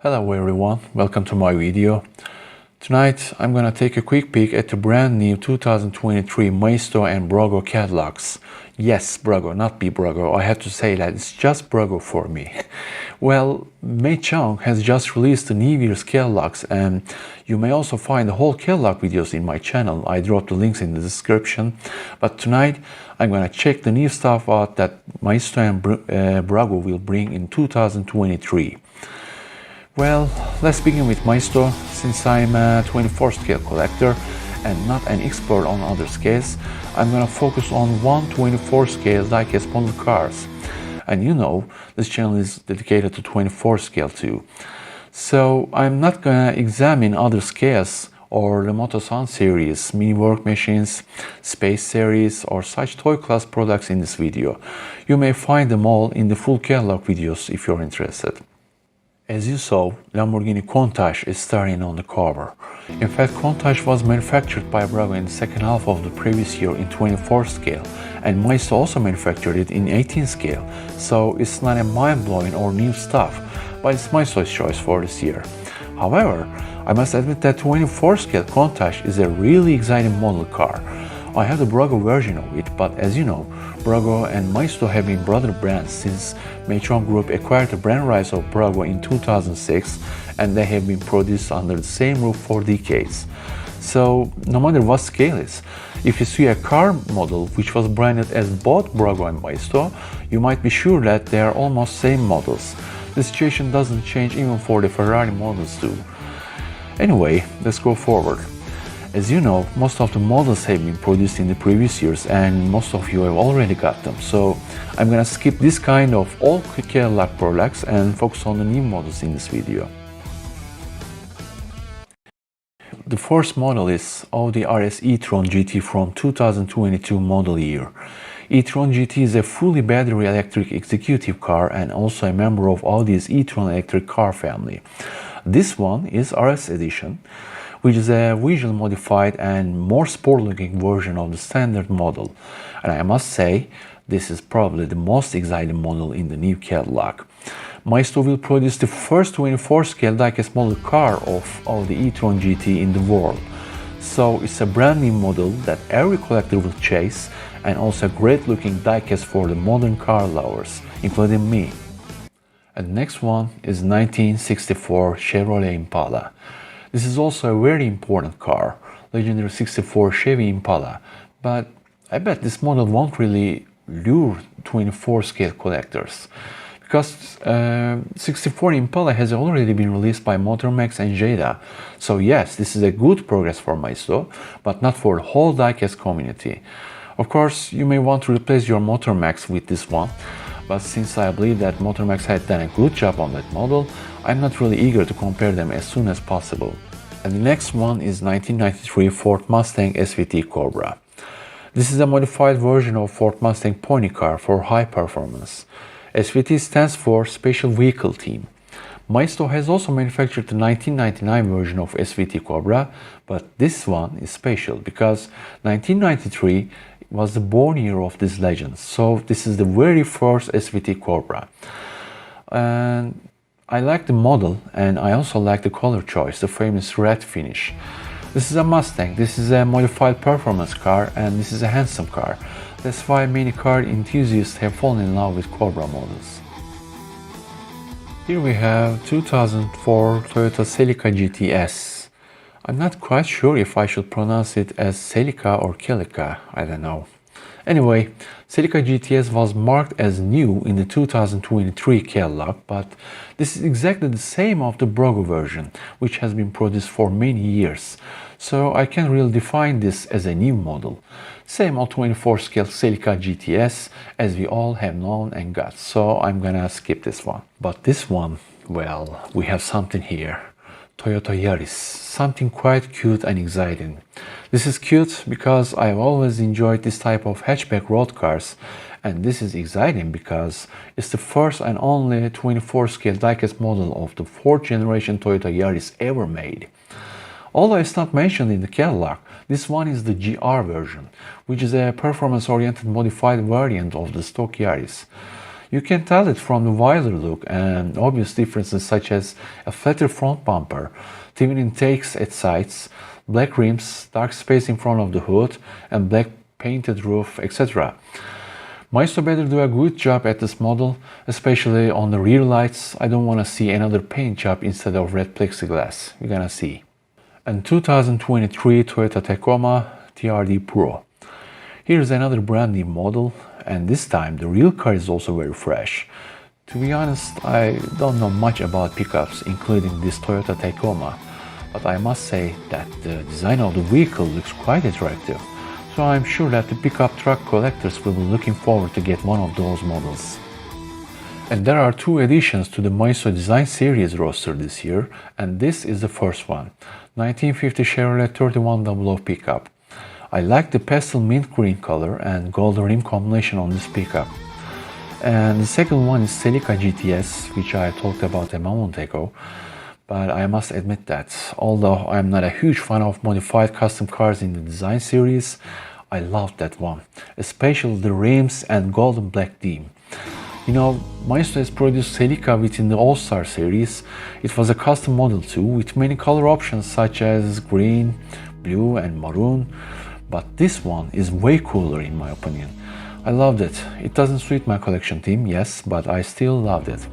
Hello everyone, welcome to my video. Tonight I'm gonna take a quick peek at the brand new 2023 Maisto and Burago catalogs. Yes, Burago, not Bburago. I have to say that it's just Burago for me. Well, Maisto has just released the New Year's catalogs, and you may also find the whole catalog videos in my channel. I dropped the links in the description. But tonight I'm gonna check the new stuff out that Maisto and Burago will bring in 2023. Well, let's begin with Maisto. Since I'm a 24 scale collector and not an expert on other scales, I'm gonna focus on 124 scale diecast model cars. And you know, this channel is dedicated to 24 scale too. So I'm not gonna examine other scales or the Motosan series, mini work machines, space series or such toy class products in this video. You may find them all in the full catalog videos if you're interested. As you saw, Lamborghini Countach is starring on the cover. In fact, Countach was manufactured by Bburago in the second half of the previous year in 24 scale, and Maisto also manufactured it in 18 scale, so it's not a mind-blowing or new stuff, but it's Maisto's choice for this year. However, I must admit that 24 scale Countach is a really exciting model car. I have the Bburago version of it, but as you know, Bburago and Maisto have been brother brands since Maisto Group acquired the brand rights of Bburago in 2006, and they have been produced under the same roof for decades. So no matter what scale is, if you see a car model which was branded as both Bburago and Maisto, you might be sure that they are almost same models. The situation doesn't change even for the Ferrari models too. Anyway, let's go forward. As you know, most of the models have been produced in the previous years and most of you have already got them, so I'm gonna skip this kind of old catalog products and focus on the new models in this video. The first model is Audi RS e-tron GT from 2022 model year. e-tron GT is a fully battery electric executive car and also a member of Audi's e-tron electric car family. This one is RS edition, which is a visually modified and more sport-looking version of the standard model. And I must say, this is probably the most exciting model in the new catalog. Maisto will produce the first 24 scale diecast model car of Audi e-tron GT in the world. So it's a brand new model that every collector will chase, and also a great looking diecast for the modern car lovers, including me. And the next one is 1964 Chevrolet Impala. This is also a very important car, legendary 64 Chevy Impala, but I bet this model won't really lure 24 scale collectors, because 64 Impala has already been released by Motormax and Jada. So yes, this is a good progress for Maisto, but not for the whole diecast community. Of course, you may want to replace your Motormax with this one, but since I believe that Motormax had done a good job on that model, I'm not really eager to compare them as soon as possible. And the next one is 1993 Ford Mustang SVT Cobra. This is a modified version of Ford Mustang pony car for high performance. SVT stands for Special Vehicle Team. Maisto has also manufactured the 1999 version of SVT Cobra, but this one is special because 1993 was the born year of this legend, so this is the very first SVT Cobra. And I like the model, and I also like the color choice, the famous red finish. This is a Mustang, this is a modified performance car, and this is a handsome car. That's why many car enthusiasts have fallen in love with Cobra models. Here we have 2004 Toyota Celica GTS. I'm not quite sure if I should pronounce it as Celica or Celica, I don't know. Anyway, Celica GTS was marked as new in the 2023 catalog, but this is exactly the same of the Bburago version, which has been produced for many years. So I can't really define this as a new model. Same old 24 scale Celica GTS as we all have known and got, so I'm gonna skip this one. But this one, well, we have something here. Toyota Yaris, something quite cute and exciting. This is cute because I've always enjoyed this type of hatchback road cars, and this is exciting because it's the first and only 24 scale diecast model of the 4th generation Toyota Yaris ever made. Although it's not mentioned in the catalog, this one is the GR version, which is a performance-oriented modified variant of the stock Yaris. You can tell it from the wider look and obvious differences such as a flatter front bumper, twin intakes at sides, black rims, dark space in front of the hood, and black painted roof, etc. Maisto better do a good job at this model, especially on the rear lights. I don't want to see another paint job instead of red plexiglass. You're gonna see. And 2023 Toyota Tacoma TRD Pro. Here's another brand new model, and this time the real car is also very fresh. To be honest, I don't know much about pickups, including this Toyota Tacoma, but I must say that the design of the vehicle looks quite attractive. So I'm sure that the pickup truck collectors will be looking forward to get one of those models. And there are two additions to the Maisto Design Series roster this year, and this is the first one, 1950 Chevrolet 3100 pickup. I like the pastel mint green color and gold rim combination on this pickup. And the second one is Celica GTS, which I talked about a moment ago. But I must admit that, although I'm not a huge fan of modified custom cars in the design series, I love that one, especially the rims and golden black theme. You know, Maestro has produced Celica within the All-Star series. It was a custom model too, with many color options such as green, blue and maroon, but this one is way cooler in my opinion. I loved it. It doesn't suit my collection theme, yes, but I still loved it.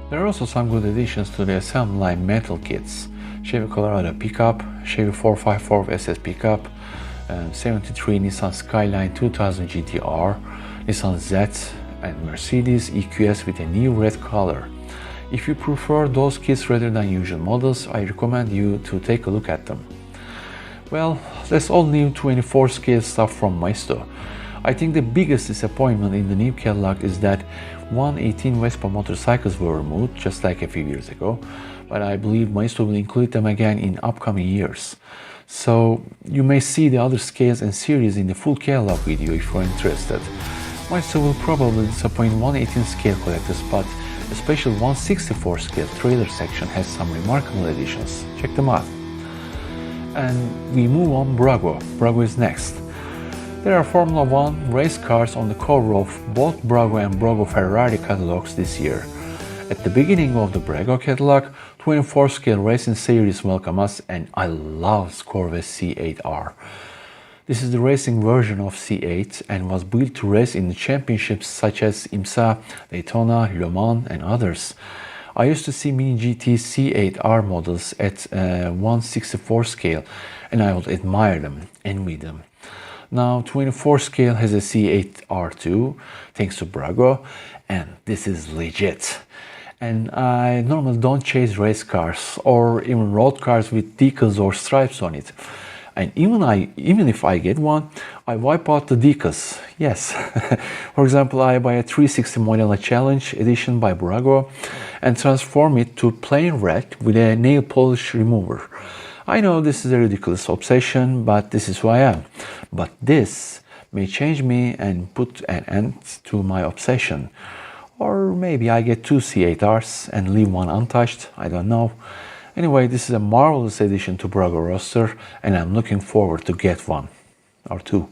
There are also some good additions to the assembly line metal kits. Chevy Colorado pickup, Chevy 454 SS pickup, 73 Nissan Skyline 2000 GTR, Nissan Z, and Mercedes EQS with a new red color. If you prefer those kits rather than usual models, I recommend you to take a look at them. Well, that's all new 24 scale stuff from Maisto. I think the biggest disappointment in the new catalog is that 118 Vespa motorcycles were removed, just like a few years ago, but I believe Maisto will include them again in upcoming years. So you may see the other scales and series in the full catalog video if you're interested. Maisto will probably disappoint 118 scale collectors, but especially 164 scale trailer section has some remarkable additions. Check them out. And we move on Bburago. Bburago is next. There are Formula 1 race cars on the cover of both Bburago and Bburago Ferrari catalogs this year. At the beginning of the Bburago catalog, 24 scale racing series welcome us, and I love Corvette C8R. This is the racing version of C8 and was built to race in the championships such as IMSA, Daytona, Le Mans and others. I used to see Mini GT C8R models at 1/64 scale and I would admire them, envy them. Now 24 scale has a C8R2 thanks to Bburago, and this is legit. And I normally don't chase race cars or even road cars with decals or stripes on it. And even if I get one, I wipe out the decals. Yes. For example, I buy a 360 Modella Challenge edition by Bburago and transform it to plain red with a nail polish remover. I know this is a ridiculous obsession, but this is who I am. But this may change me and put an end to my obsession. Or maybe I get two C8Rs and leave one untouched, I don't know. Anyway, this is a marvelous addition to Bburago roster and I'm looking forward to get one or two.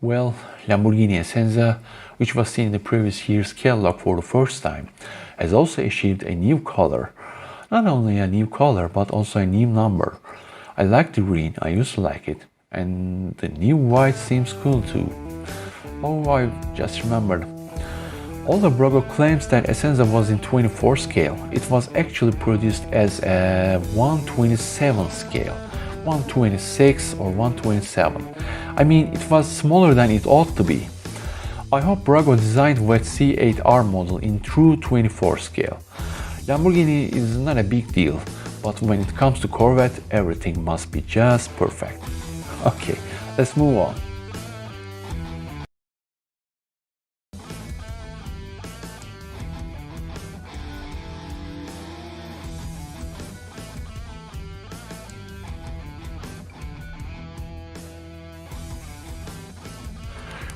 Well, Lamborghini Essenza, which was seen in the previous year's catalog for the first time, has also achieved a new color. Not only a new color, but also a new number. I like the green, I used to like it, and the new white seems cool too. Oh, I just remembered. Although Bburago claims that Essenza was in 24 scale, it was actually produced as a 127 scale, 126 or 127. I mean, it was smaller than it ought to be. I hope Bburago designed wet C8R model in true 24 scale. Lamborghini is not a big deal, but when it comes to Corvette, everything must be just perfect. Okay, let's move on.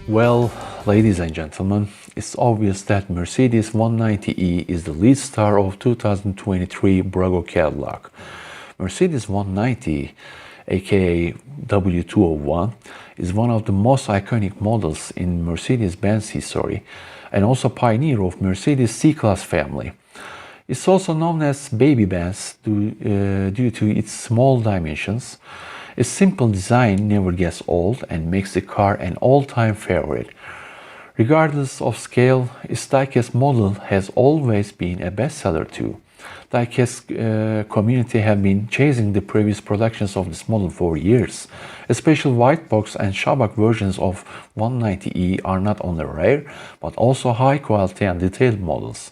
Well, ladies and gentlemen, it's obvious that Mercedes 190e is the lead star of 2023 Bburago catalog. Mercedes 190, aka W201, is one of the most iconic models in Mercedes-Benz history, and also pioneer of Mercedes C-Class family. It's also known as Baby Benz due to its small dimensions. Its simple design never gets old and makes the car an all-time favorite. Regardless of scale, its diecast model has always been a bestseller too. Diecast community have been chasing the previous productions of this model for years. Especially white box and Shabak versions of 190E are not only rare, but also high quality and detailed models.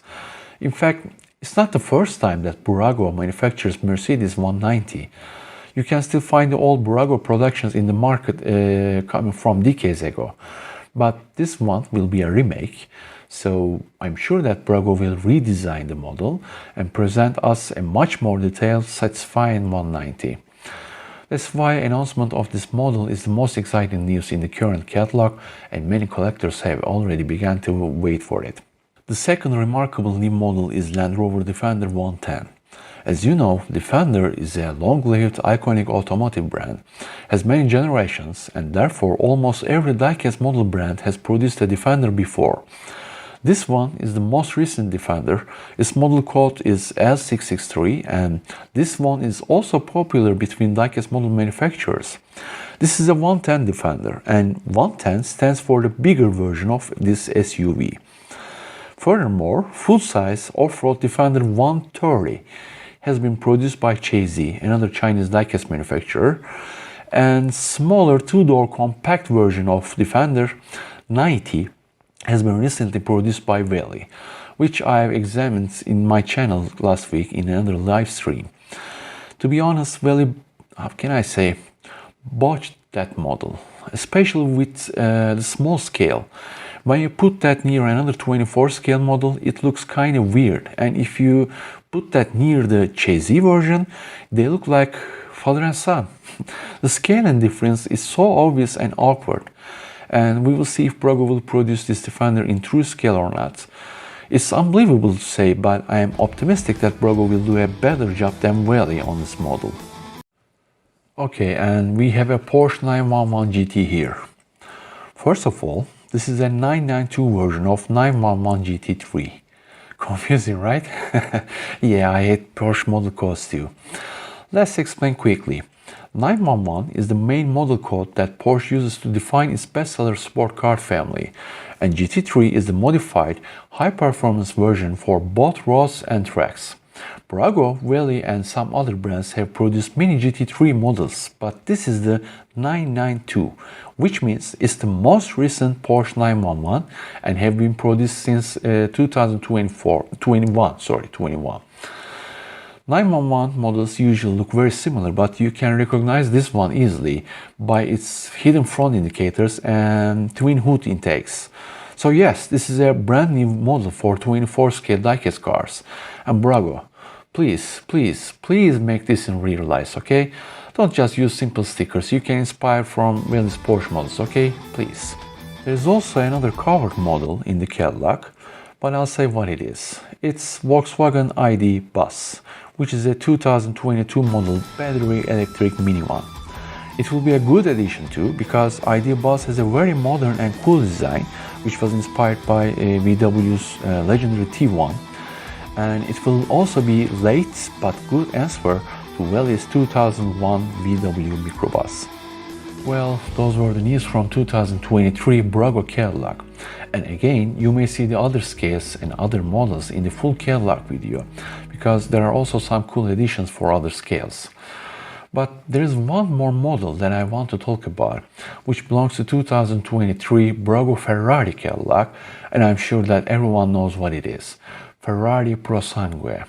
In fact, it's not the first time that Bburago manufactures Mercedes 190. You can still find the old Bburago productions in the market coming from decades ago. But this one will be a remake, so I'm sure that Bburago will redesign the model and present us a much more detailed, satisfying 190. That's why announcement of this model is the most exciting news in the current catalog, and many collectors have already begun to wait for it. The second remarkable new model is Land Rover Defender 110. As you know, Defender is a long-lived, iconic automotive brand, has many generations, and therefore almost every diecast model brand has produced a Defender before. This one is the most recent Defender. Its model code is L663, and this one is also popular between diecast model manufacturers. This is a 110 Defender, and 110 stands for the bigger version of this SUV. Furthermore, full-size off-road Defender 130 has been produced by Chazy, another Chinese diecast manufacturer, and smaller two-door compact version of Defender 90 has been recently produced by Valley, which I have examined in my channel last week in another live stream. To be honest, Valley, how can I say, botched that model, especially with the small scale. When you put that near another 24 scale model, it looks kind of weird, and if you put that near the Chazy version, they look like father and son. The scaling difference is so obvious and awkward, and we will see if Bburago will produce this Defender in true scale or not. It's unbelievable to say, but I am optimistic that Bburago will do a better job than Valley on this model. Okay, and we have a Porsche 911 GT here. First of all, this is a 992 version of 911 GT3. Confusing, right? Yeah, I hate Porsche model codes too. Let's explain quickly. 911 is the main model code that Porsche uses to define its bestseller sport car family, and GT3 is the modified, high-performance version for both roads and tracks. Bburago, Valley, and some other brands have produced many GT3 models, but this is the 992, which means it's the most recent Porsche 911 and have been produced since 2021. 911 models usually look very similar, but you can recognize this one easily by its hidden front indicators and twin hood intakes. So yes, this is a brand new model for 24 scale diecast cars. And Bburago, please make this in real life, okay? Don't just use simple stickers, you can inspire from Valley's Porsche models, okay? Please. There's also another covered model in the catalog, but I'll say what it is. It's Volkswagen ID Bus, which is a 2022 model battery electric minivan. It will be a good addition too, because ID Bus has a very modern and cool design, which was inspired by VW's legendary T1, and it will also be late but good answer to Valley's 2001 VW microbus. Well, those were the news from 2023 Bburago catalog, and again you may see the other scales and other models in the full catalog video, because there are also some cool additions for other scales. But there is one more model that I want to talk about, which belongs to 2023 Bburago Ferrari catalog, and I'm sure that everyone knows what it is. Ferrari Purosangue.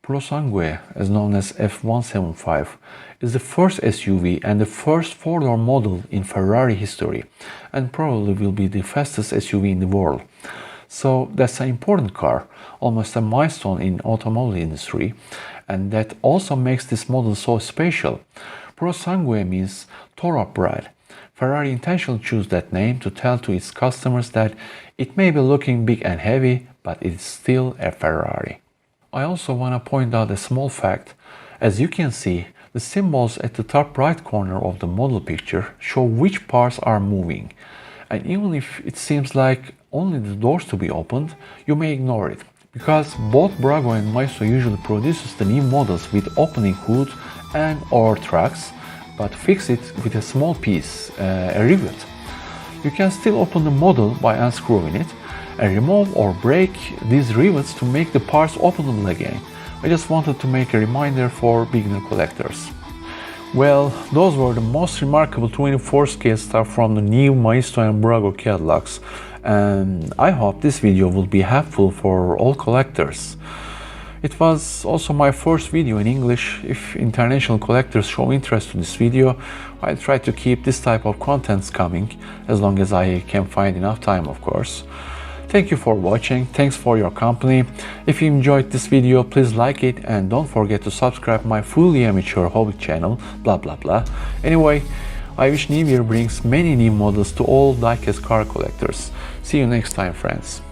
Purosangue, as known as F175, is the first SUV and the first four-door model in Ferrari history, and probably will be the fastest SUV in the world. So that's an important car, almost a milestone in automobile industry, and that also makes this model so special. Purosangue means thoroughbred. Ferrari intentionally chose that name to tell to its customers that it may be looking big and heavy, but it's still a Ferrari. I also want to point out a small fact. As you can see, the symbols at the top right corner of the model picture show which parts are moving. And even if it seems like only the doors to be opened, you may ignore it. Because both Bburago and Maisto usually produces the new models with opening hood and or tracks, but fix it with a small piece, a rivet. You can still open the model by unscrewing it, and remove or break these rivets to make the parts openable again. I just wanted to make a reminder for beginner collectors. Well, those were the most remarkable 24 scale stuff from the new Maisto and Burago catalogs, and I hope this video will be helpful for all collectors. It was also my first video in English. If international collectors show interest in this video, I'll try to keep this type of contents coming, as long as I can find enough time, of course. Thank you for watching, thanks for your company. If you enjoyed this video, please like it and don't forget to subscribe my fully amateur hobby channel, blah blah blah. Anyway, I wish New Year brings many new models to all diecast car collectors. See you next time, friends.